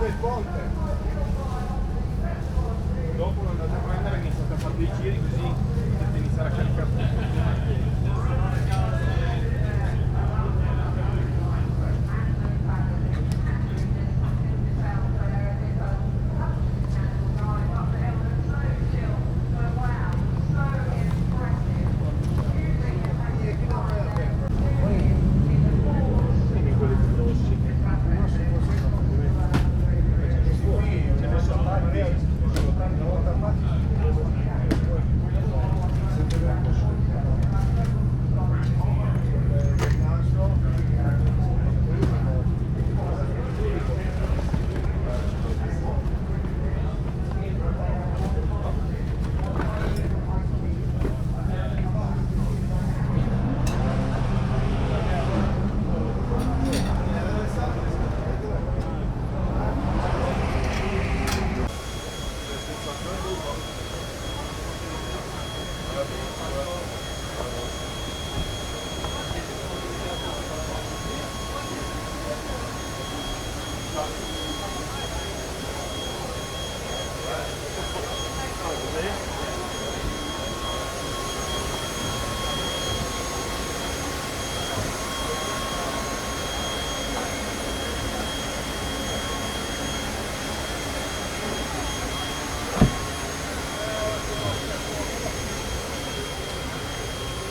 del ponte. Dopo lo andate a prendere e iniziate a fare dei giri così potete iniziare a caricare tutto.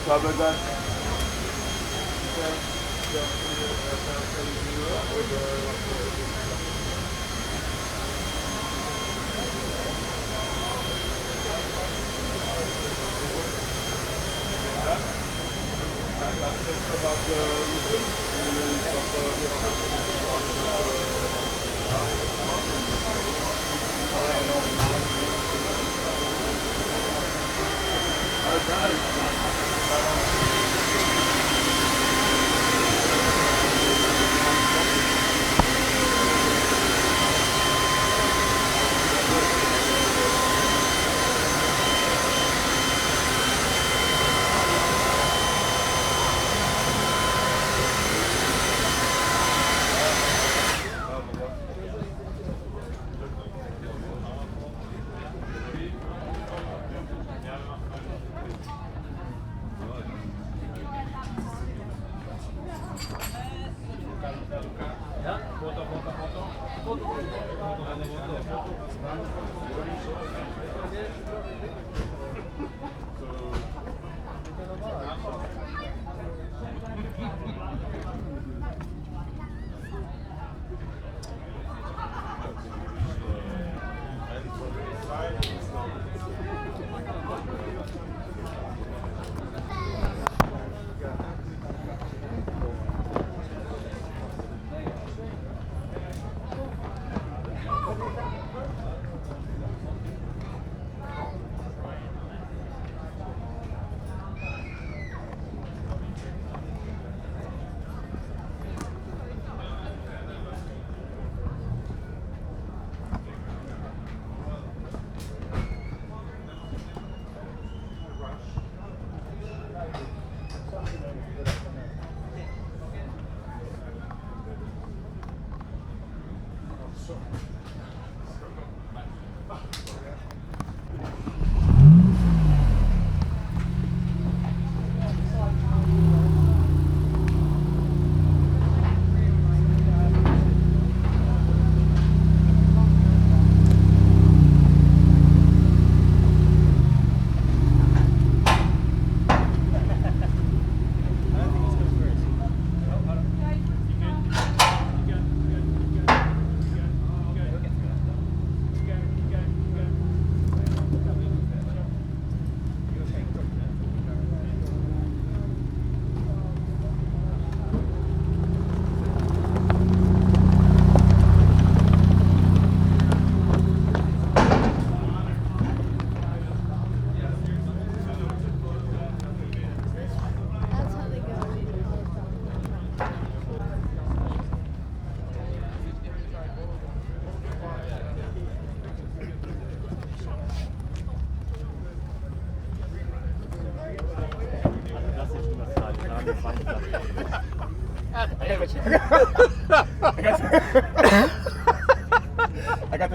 Ciao Bogdan.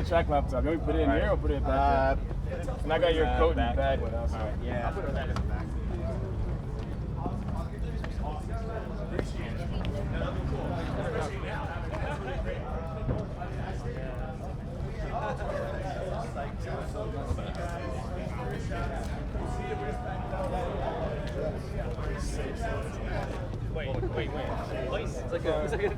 the track laptop. You want me to put it in here or put it back there? And I got your coat and bag with us. Yeah. I'll put it back in the back. Wait. It's like a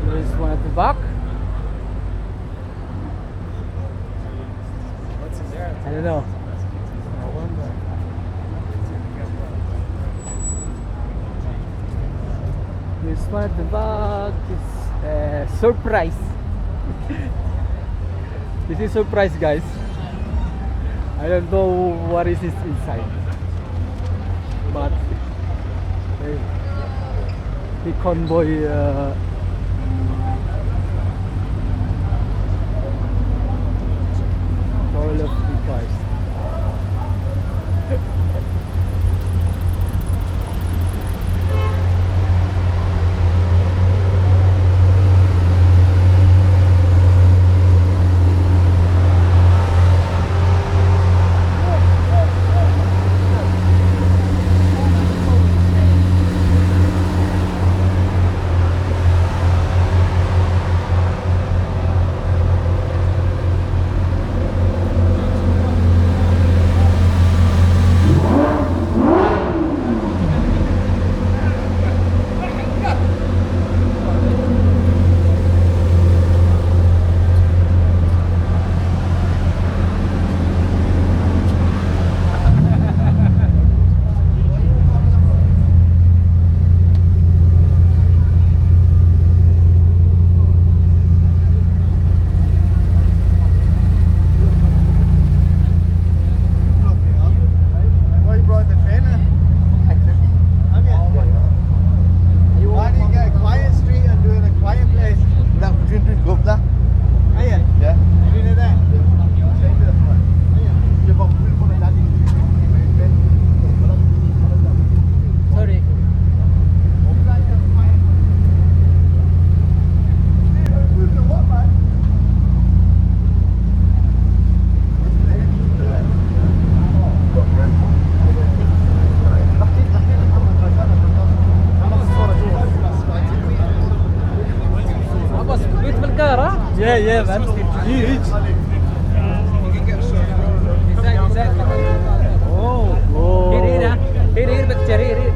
There's one at the back. I don't know. There's one at the back. It's surprise. This is surprise, guys. I don't know what is this inside, but the convoy all of the cars. Yeah, man. Huge. Oh. Here, picture, here.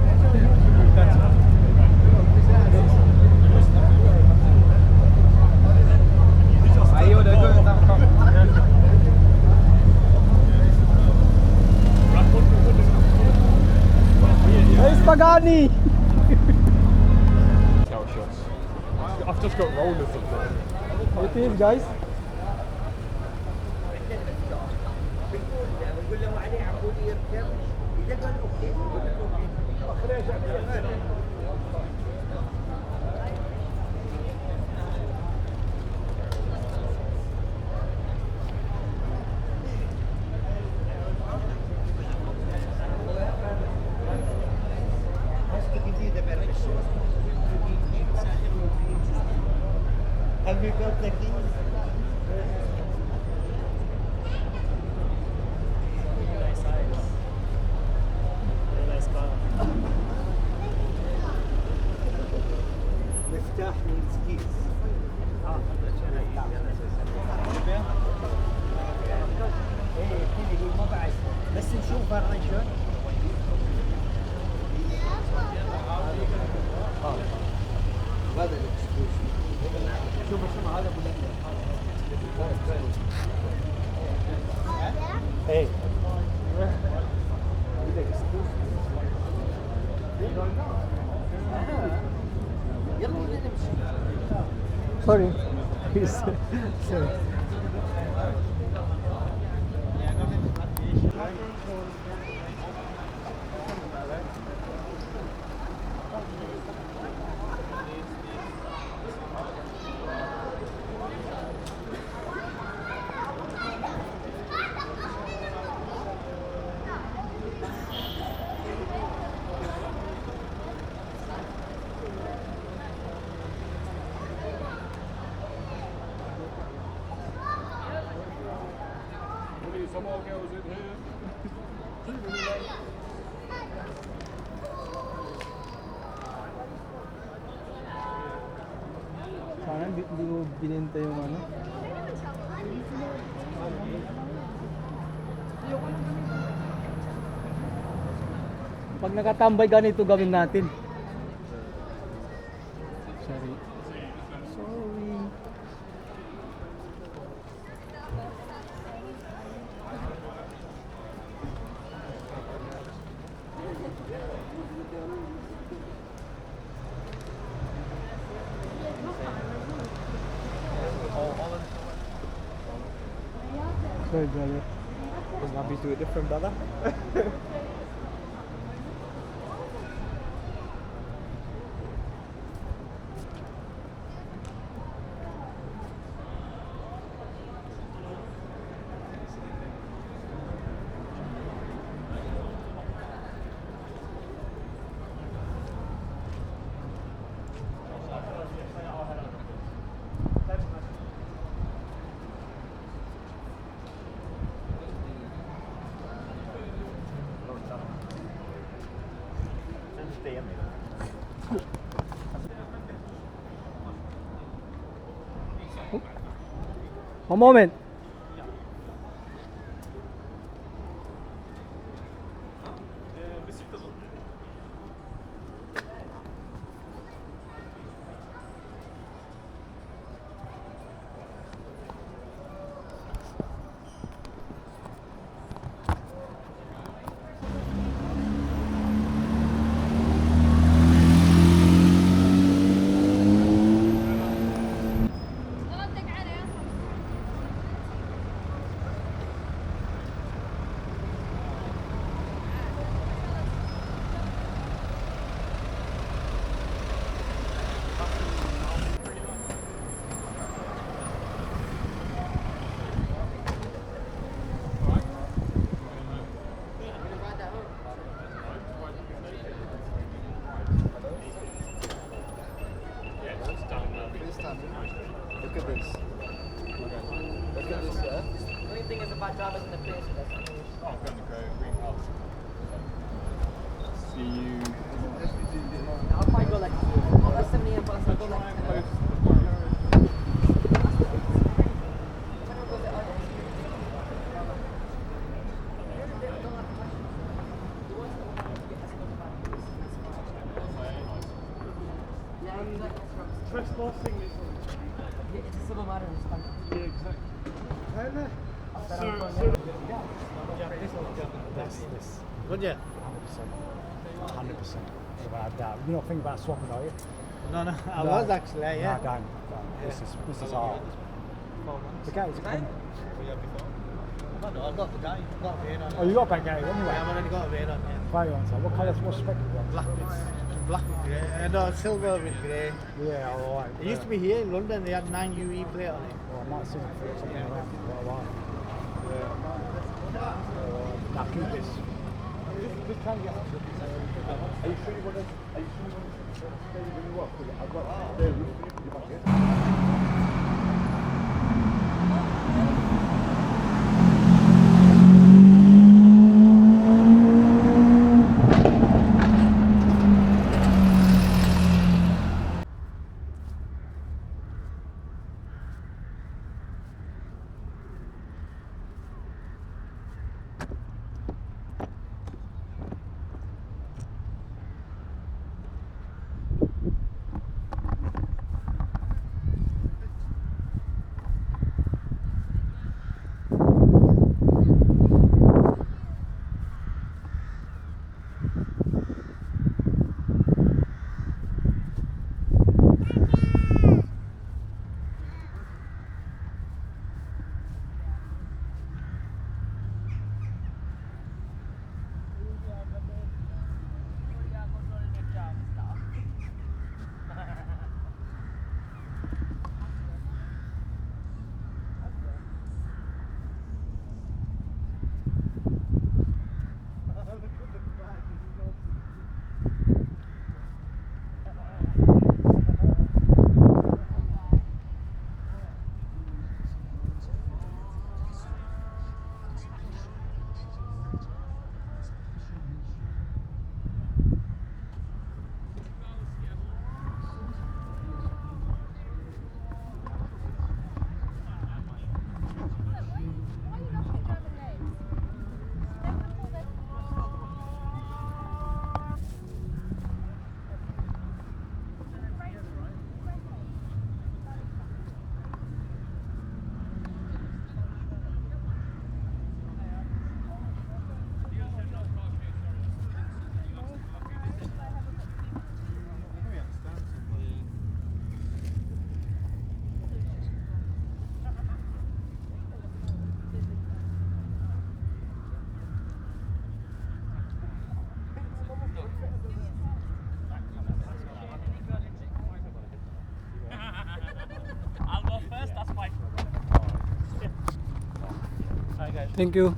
Hey, Pagani. Cow shots. I've just got rollers up there. It is, guys. يقول له علي عبودي يركب اذا قال اوكي يقول لك اوكي. Have you got the keys? Nice size. Very nice car. مفتاح needs keys. ايه كذا يقول ما بعد بس نشوف برا شلون. هذا الاكسكلوسيف. شوف اسمه هذا ابو ايه يلا نمشي. Sorry. Sorry. We need some more girls in here. Sana hindi ko binenta yung ano. Pag nakatambay ganito gawin natin. Sorry. Sorry. Sorry, brother. Doesn't happy to do it different, brother. One moment. Look at this. Look at this, yeah? The only thing is about Java's in the place. Oh, I'm going to go greenhouse. See you. I'll probably go like, oh, that's 70 and plus. I'll go Try like, and post the photo. Trespassing is it's a civil matter. yeah, exactly. This. Would you? 100%. Without doubt. You not think about swapping, are you? No, no, I No. was actually, yeah. No, don't. This is art. The gate is No, I've got the game. I've got a vein on it. Oh, you got a bad game anyway. Yeah, I've only got a vein on it. Fire on, so what colour, what spec is that? Black with black with grey. No, silver with grey. Yeah, alright. It used to be here in London. They had 9 UE plate on it. Oh, I might see it for something Yeah. around for a while. Yeah. Now keep this. This can get up to this. Are you sure you want to stay when you work? Because I've got to stay with you back here. Thank you.